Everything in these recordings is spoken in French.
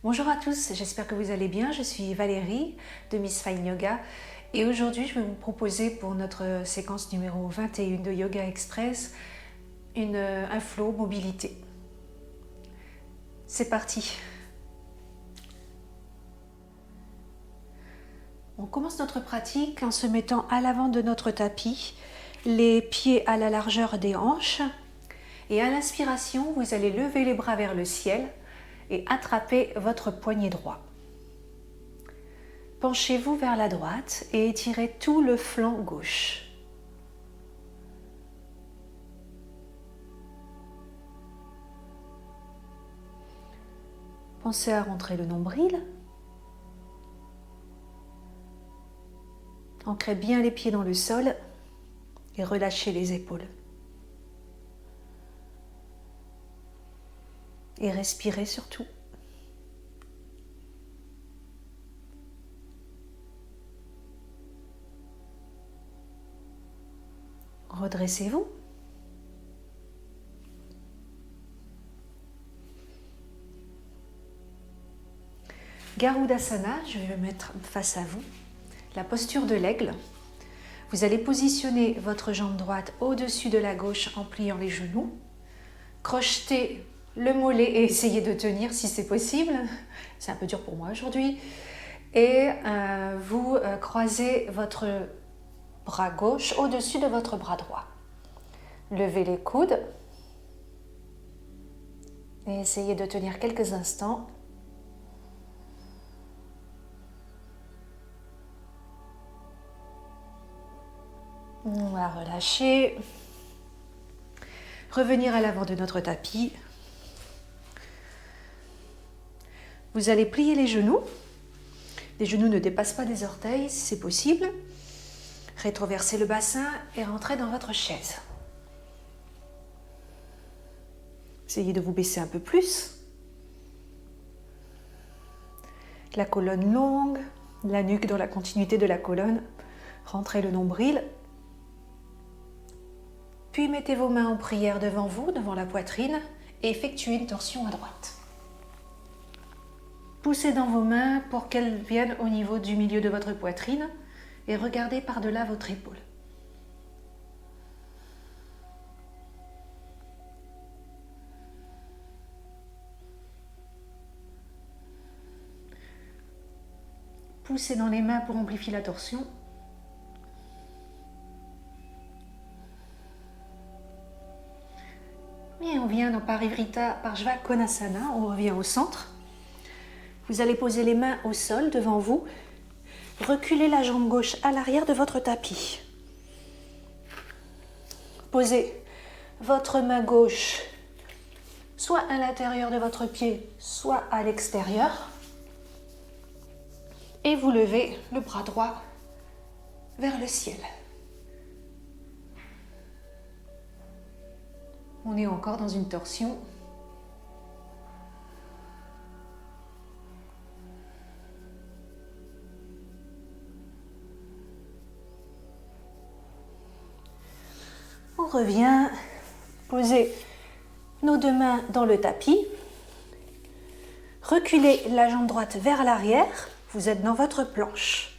Bonjour à tous, j'espère que vous allez bien. Je suis Valérie de Miss Fine Yoga et aujourd'hui je vais vous proposer pour notre séquence numéro 21 de Yoga Express un flow mobilité. C'est parti. On commence notre pratique en se mettant à l'avant de notre tapis, les pieds à la largeur des hanches et à l'inspiration vous allez lever les bras vers le ciel et attraper votre poignet droit. Penchez-vous vers la droite et étirez tout le flanc gauche. Pensez à rentrer le nombril. Ancrez bien les pieds dans le sol et relâchez les épaules. Et respirez surtout. Redressez-vous. Garudasana, je vais me mettre face à vous. La posture de l'aigle. Vous allez positionner votre jambe droite au-dessus de la gauche en pliant les genoux. Crochetez le mollet et essayez de tenir si c'est possible. C'est un peu dur pour moi aujourd'hui. Et vous croisez votre bras gauche au-dessus de votre bras droit. Levez les coudes et essayez de tenir quelques instants. On va relâcher. Revenir à l'avant de notre tapis. Vous allez plier les genoux. Les genoux ne dépassent pas des orteils si c'est possible. Rétroversez le bassin et rentrez dans votre chaise. Essayez de vous baisser un peu plus. La colonne longue, la nuque dans la continuité de la colonne. Rentrez le nombril. Puis mettez vos mains en prière devant vous, devant la poitrine, et effectuez une torsion à droite. Poussez dans vos mains pour qu'elles viennent au niveau du milieu de votre poitrine et regardez par-delà votre épaule. Poussez dans les mains pour amplifier la torsion. Et on vient dans Parivrtta Parshva Konasana, on revient au centre. Vous allez poser les mains au sol devant vous. Reculez la jambe gauche à l'arrière de votre tapis. Posez votre main gauche soit à l'intérieur de votre pied, soit à l'extérieur. Et vous levez le bras droit vers le ciel. On est encore dans une torsion. On revient, posez nos deux mains dans le tapis. Reculez la jambe droite vers l'arrière. Vous êtes dans votre planche.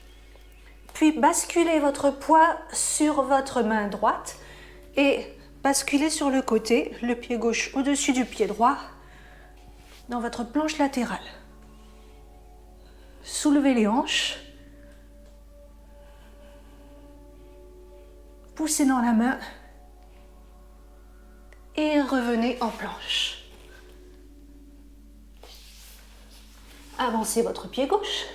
Puis basculez votre poids sur votre main droite et basculez sur le côté, le pied gauche au-dessus du pied droit, dans votre planche latérale. Soulevez les hanches. Poussez dans la main et revenez en planche. Avancez votre pied gauche,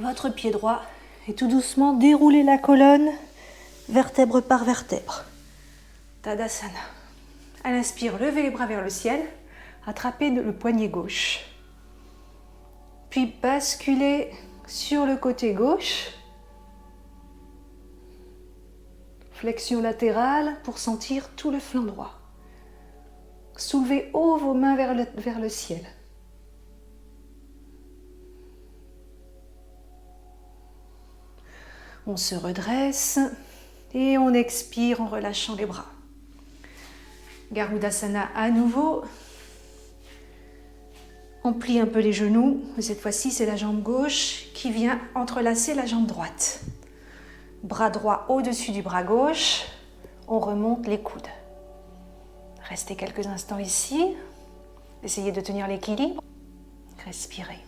votre pied droit et tout doucement déroulez la colonne vertèbre par vertèbre. Tadasana. À l'inspire, levez les bras vers le ciel, attrapez le poignet gauche. Puis basculez sur le côté gauche. Flexion latérale pour sentir tout le flanc droit. Soulevez haut vos mains vers le ciel. On se redresse et on expire en relâchant les bras. Garudasana à nouveau. On plie un peu les genoux. Cette fois-ci, c'est la jambe gauche qui vient entrelacer la jambe droite. Bras droit au-dessus du bras gauche. On remonte les coudes. Restez quelques instants ici. Essayez de tenir l'équilibre. Respirez.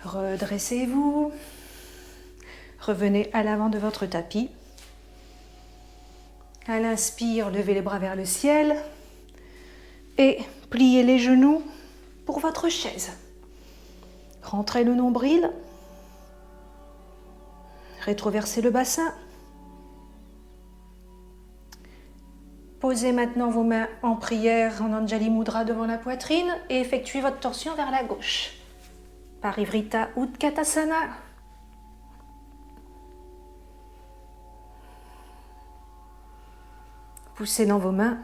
Redressez-vous. Revenez à l'avant de votre tapis. À l'inspire, levez les bras vers le ciel et pliez les genoux pour votre chaise. Rentrez le nombril. Rétroversez le bassin. Posez maintenant vos mains en prière en Anjali Mudra devant la poitrine et effectuez votre torsion vers la gauche. Parivrita Utkatasana. Poussez dans vos mains.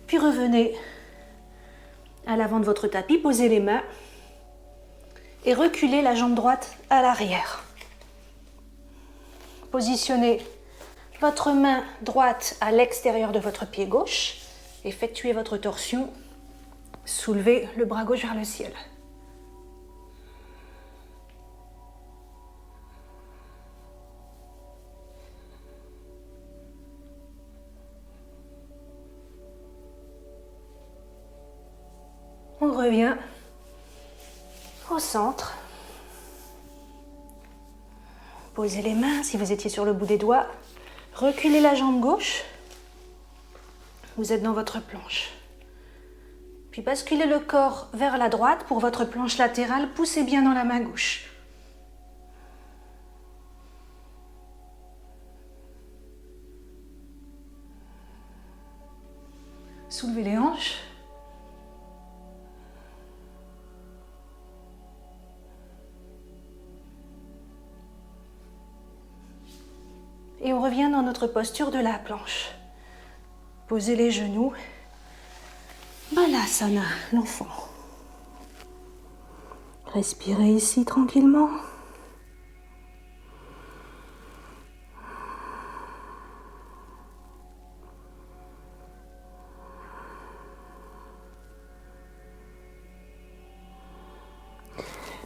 Puis revenez à l'avant de votre tapis, posez les mains et reculez la jambe droite à l'arrière. Positionnez votre main droite à l'extérieur de votre pied gauche. Effectuez votre torsion. Soulevez le bras gauche vers le ciel. On revient au centre. Posez les mains si vous étiez sur le bout des doigts. Reculez la jambe gauche. Vous êtes dans votre planche. Puis basculez le corps vers la droite pour votre planche latérale. Poussez bien dans la main gauche. Soulevez les hanches. Et on revient dans notre posture de la planche. Posez les genoux. Balasana, l'enfant. Respirez ici tranquillement.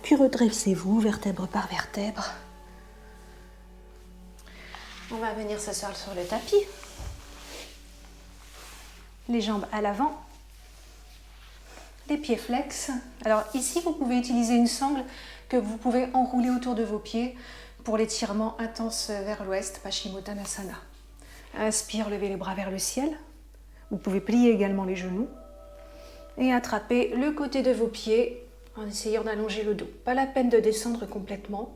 Puis redressez-vous, vertèbre par vertèbre. On va venir s'asseoir sur le tapis. Les jambes à l'avant. Les pieds flex. Alors ici, vous pouvez utiliser une sangle que vous pouvez enrouler autour de vos pieds pour l'étirement intense vers l'ouest, Paschimottanasana. Inspire, levez les bras vers le ciel. Vous pouvez plier également les genoux et attraper le côté de vos pieds en essayant d'allonger le dos. Pas la peine de descendre complètement.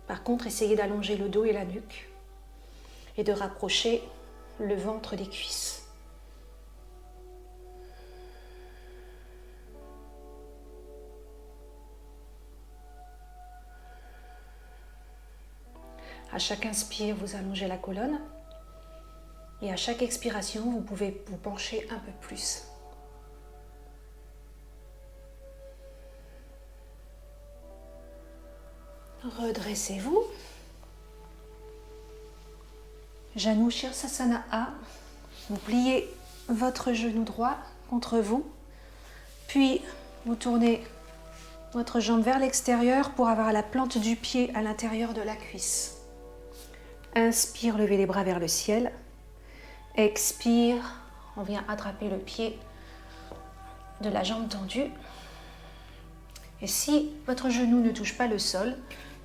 Par contre, essayez d'allonger le dos et la nuque et de rapprocher le ventre des cuisses. À chaque inspire, vous allongez la colonne et à chaque expiration, vous pouvez vous pencher un peu plus. Redressez-vous. Janu Shirsasana A. Vous pliez votre genou droit contre vous, puis vous tournez votre jambe vers l'extérieur pour avoir la plante du pied à l'intérieur de la cuisse. Inspire, levez les bras vers le ciel. Expire, on vient attraper le pied de la jambe tendue. Et si votre genou ne touche pas le sol,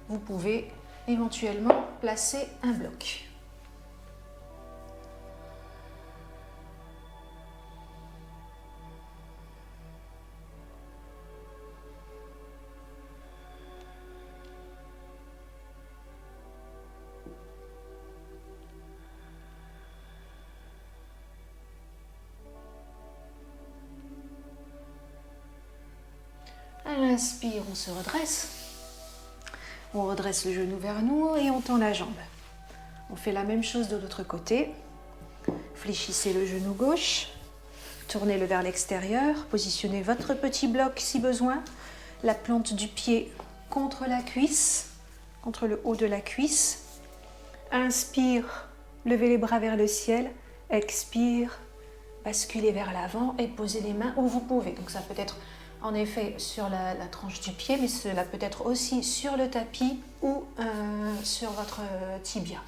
vous pouvez éventuellement placer un bloc. À l'inspire, on se redresse. On redresse le genou vers nous et on tend la jambe. On fait la même chose de l'autre côté. Fléchissez le genou gauche, tournez-le vers l'extérieur, positionnez votre petit bloc si besoin, la plante du pied contre la cuisse, contre le haut de la cuisse. Inspire, levez les bras vers le ciel, expire, basculez vers l'avant et posez les mains où vous pouvez. Donc ça peut être en effet sur la tranche du pied, mais cela peut être aussi sur le tapis ou sur votre tibia.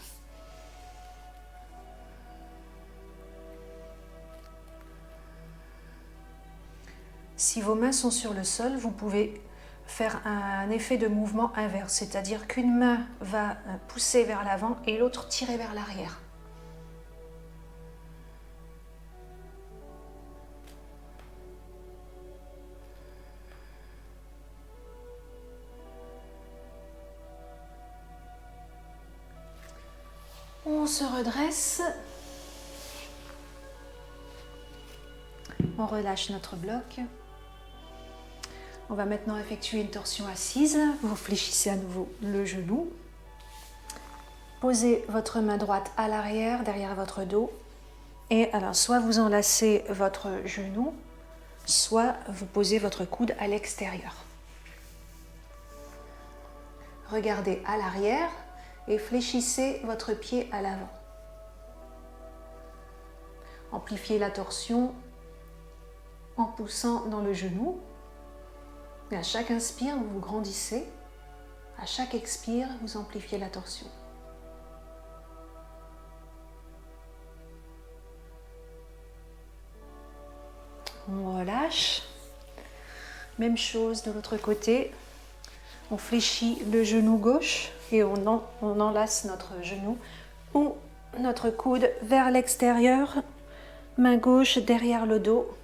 Si vos mains sont sur le sol, vous pouvez faire un effet de mouvement inverse, c'est-à-dire qu'une main va pousser vers l'avant et l'autre tirer vers l'arrière. On se redresse. On relâche notre bloc. On va maintenant effectuer une torsion assise. Vous fléchissez à nouveau le genou. Posez votre main droite à l'arrière, derrière votre dos. Et alors, soit vous enlacez votre genou, soit vous posez votre coude à l'extérieur. Regardez à l'arrière et fléchissez votre pied à l'avant. Amplifiez la torsion en poussant dans le genou. Et à chaque inspire, vous vous grandissez. À chaque expire, vous amplifiez la torsion. On relâche. Même chose de l'autre côté. On fléchit le genou gauche et on enlace notre genou ou notre coude vers l'extérieur. Main gauche derrière le dos.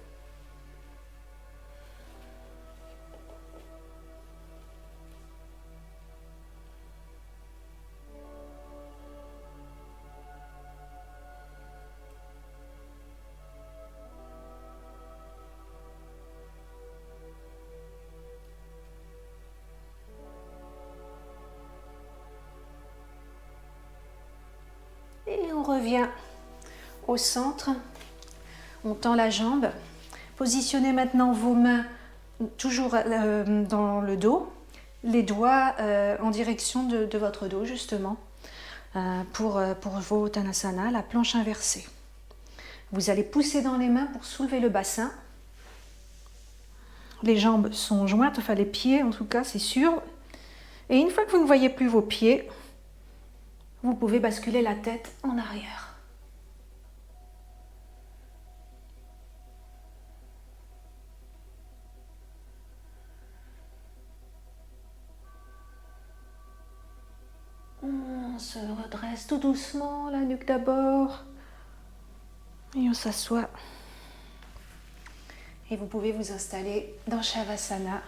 Et on revient au centre. On tend la jambe. Positionnez maintenant vos mains toujours dans le dos. Les doigts en direction de votre dos, justement, pour vos Uttanasana, la planche inversée. Vous allez pousser dans les mains pour soulever le bassin. Les jambes sont jointes, enfin les pieds en tout cas, c'est sûr. Et une fois que vous ne voyez plus vos pieds, vous pouvez basculer la tête en arrière. On se redresse tout doucement, la nuque d'abord. Et on s'assoit. Et vous pouvez vous installer dans Shavasana.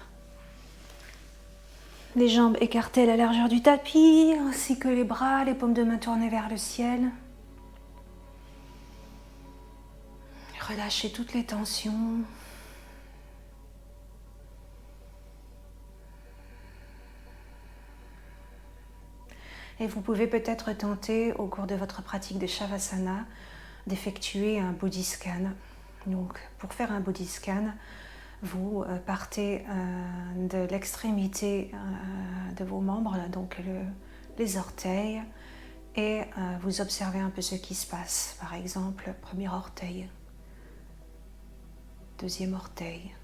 Les jambes écartées à la largeur du tapis, ainsi que les bras, les paumes de main tournées vers le ciel. Relâchez toutes les tensions. Et vous pouvez peut-être tenter, au cours de votre pratique de Shavasana, d'effectuer un body scan. Donc, pour faire un body scan, vous partez de l'extrémité de vos membres, donc les orteils, et vous observez un peu ce qui se passe. Par exemple, premier orteil, deuxième orteil,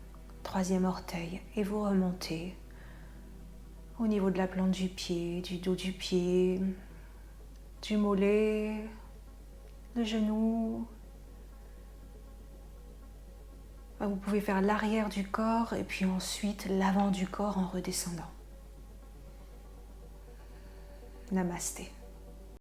troisième orteil, et vous remontez au niveau de la plante du pied, du dos du pied, du mollet, le genou. Vous pouvez faire l'arrière du corps et puis ensuite l'avant du corps en redescendant. Namasté.